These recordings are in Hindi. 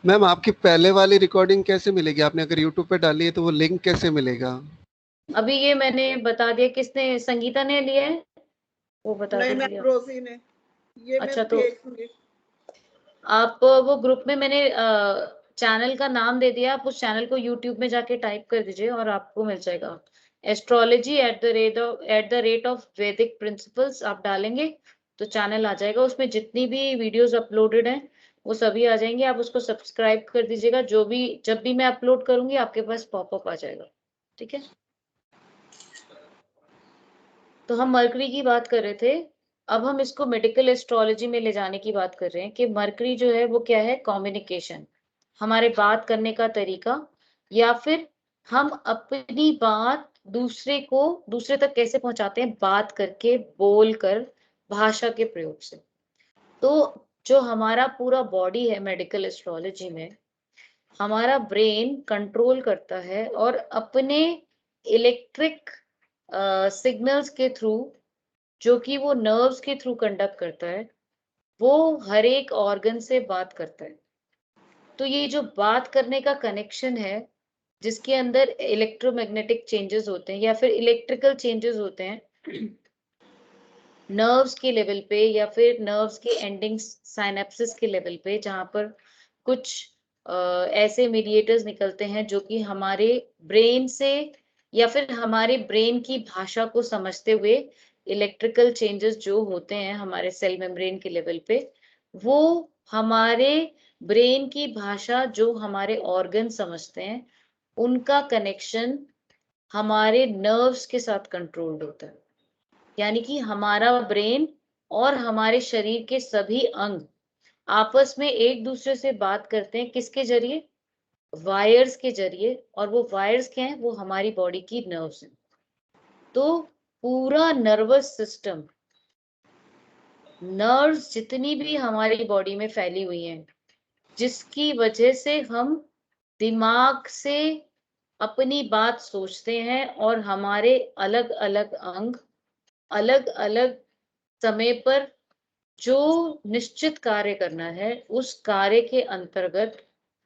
मैम आपकी पहले वाली रिकॉर्डिंग कैसे मिलेगी? आपने अगर यूट्यूब पे डाली है तो वो लिंक कैसे मिलेगा? अभी ये मैंने बता दिया, किसने, संगीता ने लिया है, वो बता नहीं दीजिए मैम, आप। रोजी ने। ये मैं अच्छा, तो भेज दूंगी। आप वो ग्रुप में मैंने चैनल का नाम दे दिया, आप उस चैनल को यूट्यूब में जाके टाइप कर दीजिए और आपको मिल जाएगा। एस्ट्रोलॉजी @the rate of वैदिक प्रिंसिपल्स आप डालेंगे तो चैनल आ जाएगा। उसमें जितनी भी वीडियोस अपलोडेड हैं वो सभी आ जाएंगे। आप उसको सब्सक्राइब कर दीजिएगा, जब भी मैं अपलोड करूंगी आपके पास पॉपअप आ जाएगा। ठीक है, तो हम मरकरी की बात कर रहे थे। अब हम इसको मेडिकल एस्ट्रोलॉजी में ले जाने की बात कर रहे हैं कि मरकरी जो है वो क्या है, कम्युनिकेशन, हमारे बात करने का तरीका, या फिर हम अपनी बात दूसरे तक कैसे पहुंचाते हैं, बात करके, बोल कर, भाषा के प्रयोग से। तो जो हमारा पूरा बॉडी है मेडिकल एस्ट्रोलॉजी में, हमारा ब्रेन कंट्रोल करता है और अपने इलेक्ट्रिक सिग्नल्स के थ्रू, जो कि वो नर्व्स के थ्रू कंडक्ट करता है, वो हर एक ऑर्गन से बात करता है। तो ये जो बात करने का कनेक्शन है, जिसके अंदर इलेक्ट्रोमैग्नेटिक चेंजेस होते हैं या फिर इलेक्ट्रिकल चेंजेस होते हैं नर्व्स के लेवल पे या फिर नर्व्स के एंडिंग साइनेप्सिस के लेवल पे, जहां पर कुछ ऐसे मीडिएटर्स निकलते हैं जो कि हमारे ब्रेन से या फिर हमारे ब्रेन की भाषा को समझते हुए इलेक्ट्रिकल चेंजेस जो होते हैं हमारे सेल मेम्ब्रेन के लेवल पे, वो हमारे ब्रेन की भाषा जो हमारे ऑर्गन समझते हैं, उनका कनेक्शन हमारे नर्व्स के साथ कंट्रोल्ड होता है। यानी कि हमारा ब्रेन और हमारे शरीर के सभी अंग आपस में एक दूसरे से बात करते हैं, किसके जरिए, वायर्स के जरिए। और वो वायर्स क्या हैं, वो हमारी बॉडी की नर्व्स हैं। तो पूरा नर्वस सिस्टम, नर्व्स जितनी भी हमारी बॉडी में फैली हुई हैं, जिसकी वजह से हम दिमाग से अपनी बात सोचते हैं और हमारे अलग अलग अंग अलग अलग समय पर जो निश्चित कार्य करना है, उस कार्य के अंतर्गत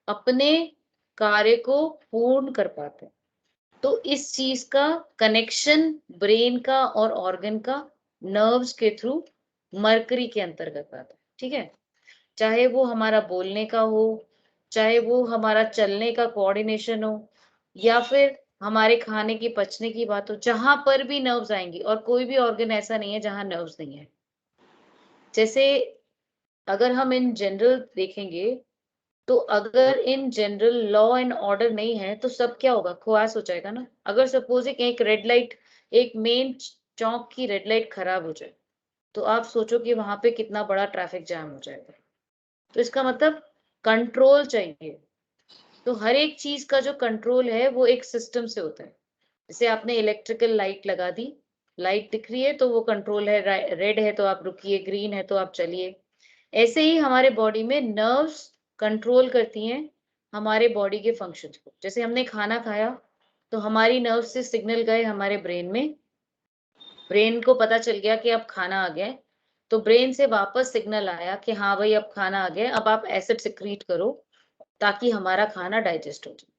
अपने कार्य को पूर्ण कर पाते हैं। तो इस चीज का कनेक्शन ब्रेन का और ऑर्गन का नर्व्स के थ्रू मरकरी के अंतर्गत आता है। ठीक है, चाहे वो हमारा बोलने का हो, चाहे वो हमारा चलने का कोऑर्डिनेशन हो, या फिर हमारे खाने की पचने की बात हो, जहां पर भी नर्व्स आएंगी, और कोई भी ऑर्गन ऐसा नहीं है जहां नर्व्स नहीं है। जैसे अगर हम इन जनरल देखेंगे, तो अगर in general law and order नहीं है तो सब क्या होगा, खुआस हो जाएगा ना। अगर सपोज एक रेड लाइट, एक मेन चौक की रेड लाइट खराब हो जाए, तो आप सोचो कि वहां पे कितना बड़ा ट्रैफिक जाम हो जाएगा। तो इसका मतलब कंट्रोल चाहिए। तो हर एक चीज का जो कंट्रोल है वो एक सिस्टम से होता है। जैसे आपने इलेक्ट्रिकल लाइट लगा दी, लाइट दिख रही है तो वो कंट्रोल है, रेड है तो आप रुकिए, ग्रीन है तो आप चलिए। ऐसे ही हमारे बॉडी में नर्व्स कंट्रोल करती हैं हमारे बॉडी के फंक्शंस को। जैसे हमने खाना खाया तो हमारी नर्व से सिग्नल गए हमारे ब्रेन में, ब्रेन को पता चल गया कि अब खाना आ गया है, तो ब्रेन से वापस सिग्नल आया कि हाँ भाई अब खाना आ गया, अब आप एसिड सिक्रीट करो ताकि हमारा खाना डाइजेस्ट हो जाए।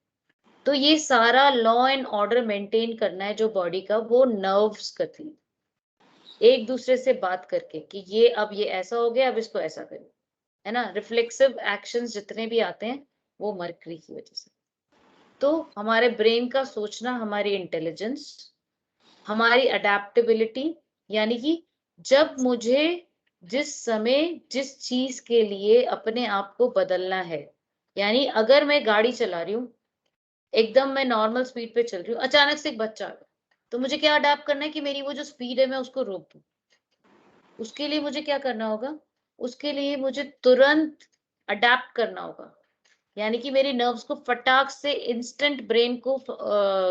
तो ये सारा लॉ एंड ऑर्डर मेंटेन करना है जो बॉडी का, वो नर्व्स करती है एक दूसरे से बात करके कि ये अब ये ऐसा हो गया, अब इसको ऐसा करो, है ना। रिफ्लेक्सिव एक्शंस जितने भी आते हैं वो मरकरी की वजह से। तो हमारे ब्रेन का सोचना, हमारी इंटेलिजेंस, हमारी अडेप्टेबिलिटी, यानी कि जब मुझे जिस समय जिस चीज के लिए अपने आप को बदलना है, यानी अगर मैं गाड़ी चला रही हूँ, एकदम मैं नॉर्मल स्पीड पे चल रही हूँ, अचानक से एक बच्चा आ गया, तो मुझे क्या अडेप्ट करना है कि मेरी वो जो स्पीड है मैं उसको रोक दूं। उसके लिए मुझे क्या करना होगा, उसके लिए मुझे तुरंत अडेप्ट करना होगा। यानी कि मेरी नर्व्स को फटाक से इंस्टेंट ब्रेन को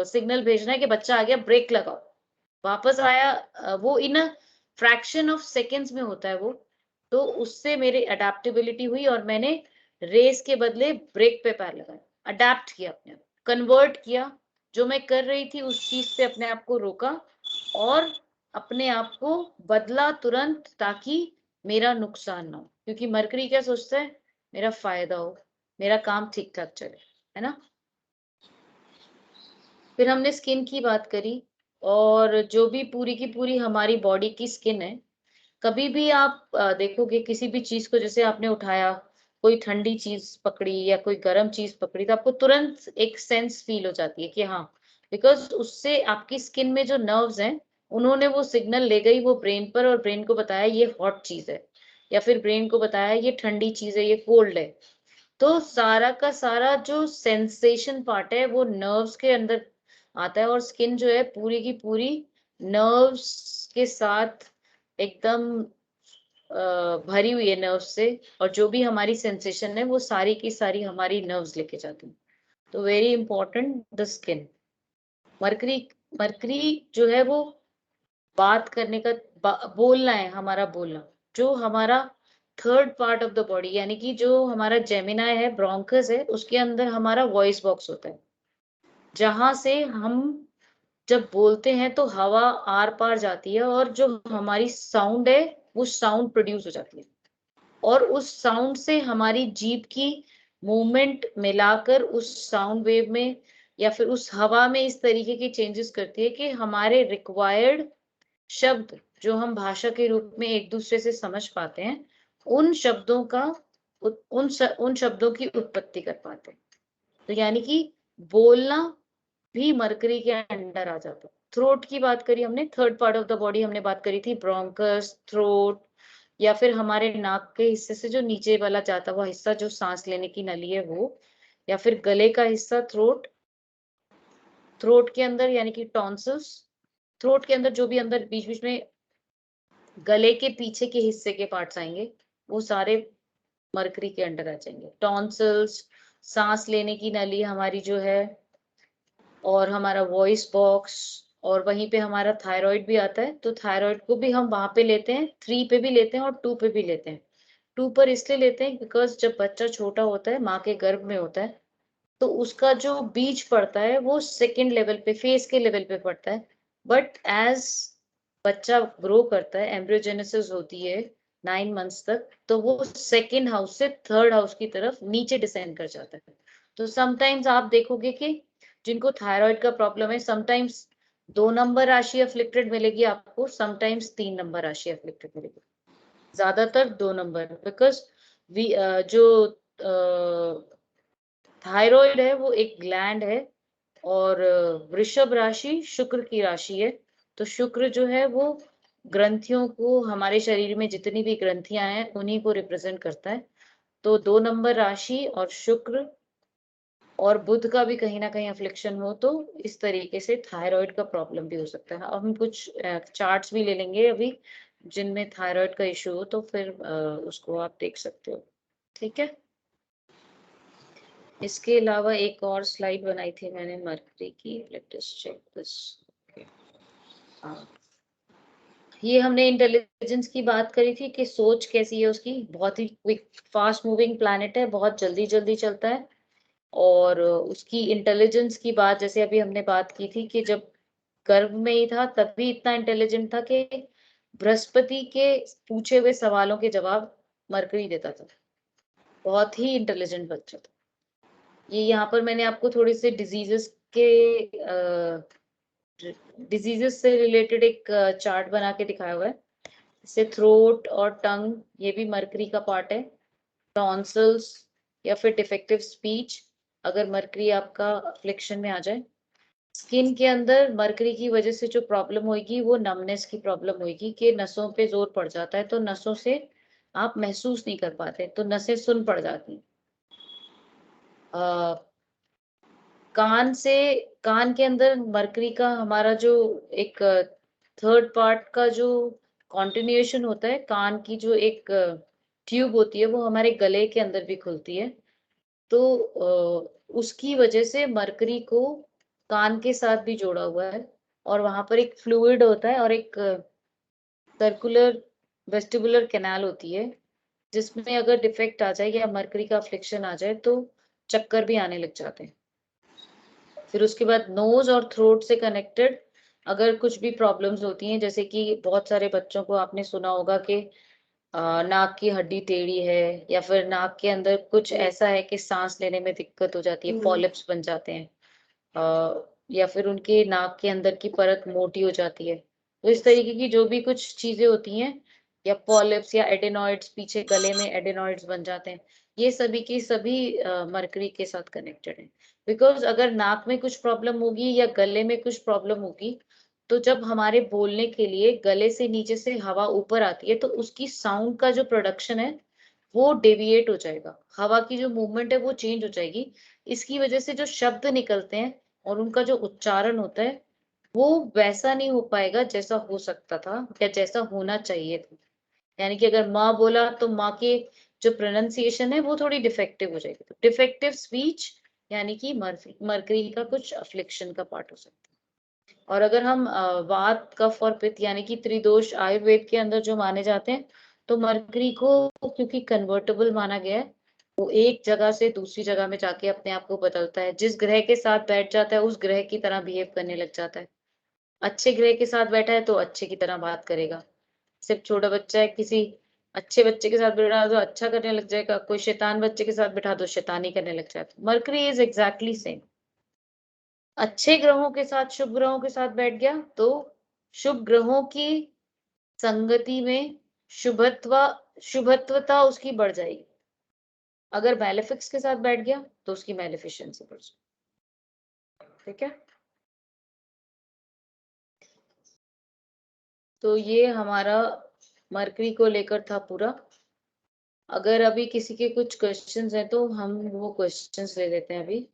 सिग्नल भेजना है कि बच्चा आ गया, ब्रेक लगाओ। वापस आया, वो इन अ फ्रैक्शन ऑफ सेकेंड्स में होता है वो। तो उससे मेरी अडेप्टेबिलिटी हुई और मैंने रेस के बदले ब्रेक पे पैर लगाया, अडेप्ट किया, अपने आप कन्वर्ट किया, जो मैं कर रही थी उस चीज से अपने आप को रोका और अपने आप को बदला तुरंत, ताकि मेरा नुकसान ना हो। क्योंकि मरकरी क्या सोचता है, मेरा फायदा हो, मेरा काम ठीक ठाक चले, है ना। फिर हमने स्किन की बात करी, और जो भी पूरी की पूरी हमारी बॉडी की स्किन है, कभी भी आप देखोगे किसी भी चीज को, जैसे आपने उठाया, कोई ठंडी चीज पकड़ी या कोई गर्म चीज पकड़ी, तो आपको तुरंत एक सेंस फील हो जाती है कि हाँ, बिकॉज उससे आपकी स्किन में जो नर्व्स हैं, उन्होंने वो सिग्नल ले गई वो ब्रेन पर, और ब्रेन को बताया ये हॉट चीज है, या फिर ब्रेन को बताया ये ठंडी चीज है, ये कोल्ड है। तो सारा का सारा जो सेंसेशन पार्ट है वो नर्व्स के अंदर आता है, और स्किन जो है पूरी की पूरी नर्व्स के साथ एकदम भरी हुई है नर्व्स से, और जो भी हमारी सेंसेशन है वो सारी की सारी हमारी नर्व्स लेके जाती हैं। तो very important the skin. Mercury, mercury जो है वो बात करने का, बोलना है, हमारा बोलना, जो हमारा third part of the body, यानी कि जो हमारा जेमिनाई है, ब्रोंकस है, उसके अंदर हमारा वॉइस बॉक्स होता है, जहां से हम जब बोलते हैं तो हवा आर पार जाती है, और जो हमारी साउंड है वो साउंड प्रोड्यूस हो जाती है, और उस साउंड से हमारी जीभ की मूवमेंट मिलाकर उस साउंड वेव में या फिर उस हवा में इस तरीके के चेंजेस करती है कि हमारे रिक्वायर्ड शब्द, जो हम भाषा के रूप में एक दूसरे से समझ पाते हैं, उन शब्दों का उन शब्दों की उत्पत्ति कर पाते हैं। तो यानी कि बोलना भी मरकरी के अंडर आ जाता है। थ्रोट की बात करी हमने, third part of the body हमने बात करी थी, ब्रोंकस, थ्रोट, या फिर हमारे नाक के हिस्से से जो नीचे वाला जाता हुआ हिस्सा, जो सांस लेने की नली है वो, या फिर गले का हिस्सा थ्रोट, थ्रोट के अंदर यानी कि टॉन्सिल्स, थ्रोट के अंदर जो भी अंदर बीच बीच में गले के पीछे के हिस्से के पार्ट्स आएंगे, वो सारे मरकरी के अंडर आ जाएंगे। टॉन्सिल्स, सांस लेने की नली हमारी जो है, और हमारा वॉइस बॉक्स, और वहीं पे हमारा थायराइड भी आता है। तो थायराइड को भी हम वहां पे लेते हैं, 3 पे भी लेते हैं और 2 पे भी लेते हैं। 2 पर इसलिए लेते हैं बिकॉज जब बच्चा छोटा होता है, माँ के गर्भ में होता है, तो उसका जो बीज पड़ता है वो सेकेंड लेवल पे, फेस के लेवल पे पड़ता है। बट एज बच्चा ग्रो करता है, एम्ब्रियोजेनेसिस होती है 9 मंथ्स तक, तो वो सेकेंड हाउस से थर्ड हाउस की तरफ नीचे डिसेंड कर जाता है। तो समटाइम्स आप देखोगे कि जिनको थायराइड का प्रॉब्लम है, समटाइम्स 2 नंबर राशि अफ्लिक्टेड मिलेगी आपको, समटाइम्स 3 नंबर राशि अफ्लिक्टेड मिलेगी, ज्यादातर 2 नंबर, बिकॉज जो थायराइड है वो एक ग्लैंड है, और वृषभ राशि शुक्र की राशि है। तो शुक्र जो है वो ग्रंथियों को, हमारे शरीर में जितनी भी ग्रंथियां हैं उन्हीं को रिप्रेजेंट करता है। तो 2 नंबर राशि और शुक्र और बुध का भी कहीं ना कहीं अफ्लिक्शन हो, तो इस तरीके से थायराइड का प्रॉब्लम भी हो सकता है। अब हम कुछ चार्ट्स भी ले लेंगे अभी, जिनमें थायराइड का इशू हो, तो फिर उसको आप देख सकते हो। ठीक है। इसके अलावा एक और स्लाइड बनाई थी मैंने मरकरी की, लेट अस चेक दिस। ये हमने इंटेलिजेंस की बात करी थी कि सोच कैसी है उसकी, बहुत ही क्विक फास्ट मूविंग प्लैनेट है, बहुत जल्दी जल्दी चलता है। और उसकी इंटेलिजेंस की बात, जैसे अभी हमने बात की थी कि जब गर्भ में ही था तभी इतना इंटेलिजेंट था कि बृहस्पति के पूछे हुए सवालों के जवाब मरकरी देता था। बहुत ही इंटेलिजेंट बच्चा था ये। यहाँ पर मैंने आपको थोड़ी सी डिजीजेस से रिलेटेड एक चार्ट बना के दिखाया हुआ है। जैसे थ्रोट और टंग, ये भी मरकरी का पार्ट है। टॉन्सिल्स या फिर डिफेक्टिव स्पीच, अगर मरकरी आपका अफ्लिक्शन में आ जाए। स्किन के अंदर मरकरी की वजह से जो प्रॉब्लम होगी वो नमनेस की प्रॉब्लम होगी, कि नसों पे जोर पड़ जाता है, तो नसों से आप महसूस नहीं कर पाते, तो नसें सुन पड़ जाती हैं। कान से, कान के अंदर मरकरी का हमारा जो एक थर्ड पार्ट का जो कॉन्टिन्यूएशन होता है, कान की जो एक ट्यूब होती है वो हमारे गले के अंदर भी खुलती है। तो उसकी वजह से मरकरी को कान के साथ भी जोड़ा हुआ है, और वहां पर एक फ्लूइड होता है और एक सर्कुलर वेस्टिबुलर कैनाल होती है, जिसमें अगर डिफेक्ट आ जाए या मरकरी का अफ्लिक्शन आ जाए तो चक्कर भी आने लग जाते हैं। फिर उसके बाद नोज और थ्रोट से कनेक्टेड अगर कुछ भी प्रॉब्लम्स होती हैं, जैसे कि बहुत सारे बच्चों को आपने सुना होगा कि नाक की हड्डी टेढ़ी है या फिर नाक के अंदर कुछ ऐसा है कि सांस लेने में दिक्कत हो जाती है, पॉलिप्स बन जाते हैं, या फिर उनके नाक के अंदर की परत मोटी हो जाती है। तो इस तरीके की जो भी कुछ चीजें होती हैं, या पॉलिप्स या एडेनॉइड्स, पीछे गले में एडेनॉइड्स बन जाते हैं, ये सभी की सभी मरकरी के साथ कनेक्टेड है। बिकॉज अगर नाक में कुछ प्रॉब्लम होगी या गले में कुछ प्रॉब्लम होगी, तो जब हमारे बोलने के लिए गले से नीचे से हवा ऊपर आती है, तो उसकी साउंड का जो प्रोडक्शन है वो डेविएट हो जाएगा, हवा की जो मूवमेंट है वो चेंज हो जाएगी। इसकी वजह से जो शब्द निकलते हैं और उनका जो उच्चारण होता है वो वैसा नहीं हो पाएगा जैसा हो सकता था या जैसा होना चाहिए था। यानी कि अगर माँ बोला तो माँ के जो प्रोनाउंसिएशन है वो थोड़ी डिफेक्टिव हो जाएगी। तो डिफेक्टिव स्पीच यानी कि मरकरी का कुछ अफ्लिक्शन का पार्ट हो सकता है। और अगर हम वात, कफ और पित्त यानी कि त्रिदोष आयुर्वेद के अंदर जो माने जाते हैं, तो मरकरी को क्योंकि कन्वर्टेबल माना गया है, वो एक जगह से दूसरी जगह में जाके अपने आप को बदलता है। जिस ग्रह के साथ बैठ जाता है उस ग्रह की तरह बिहेव करने लग जाता है। अच्छे ग्रह के साथ बैठा है तो अच्छे की तरह बात करेगा। सिर्फ छोटा बच्चा है, किसी अच्छे बच्चे के साथ बैठा तो अच्छा करने लग जाएगा, कोई शैतान बच्चे के साथ बैठा तो शैतानी करने लग जाएगा। Mercury is exactly same. अच्छे ग्रहों के साथ शुभ ग्रहों के साथ बैठ गया तो शुभ ग्रहों की संगति में शुभत्व शुभत्वता उसकी बढ़ जाएगी। अगर मैलेफिक्स के साथ बैठ गया तो उसकी मैलिफिशेंसी बढ़ जाएगी। ठीक है, तो ये हमारा मरकरी को लेकर था पूरा। अगर अभी किसी के कुछ क्वेश्चंस हैं तो हम वो क्वेश्चंस ले लेते हैं अभी।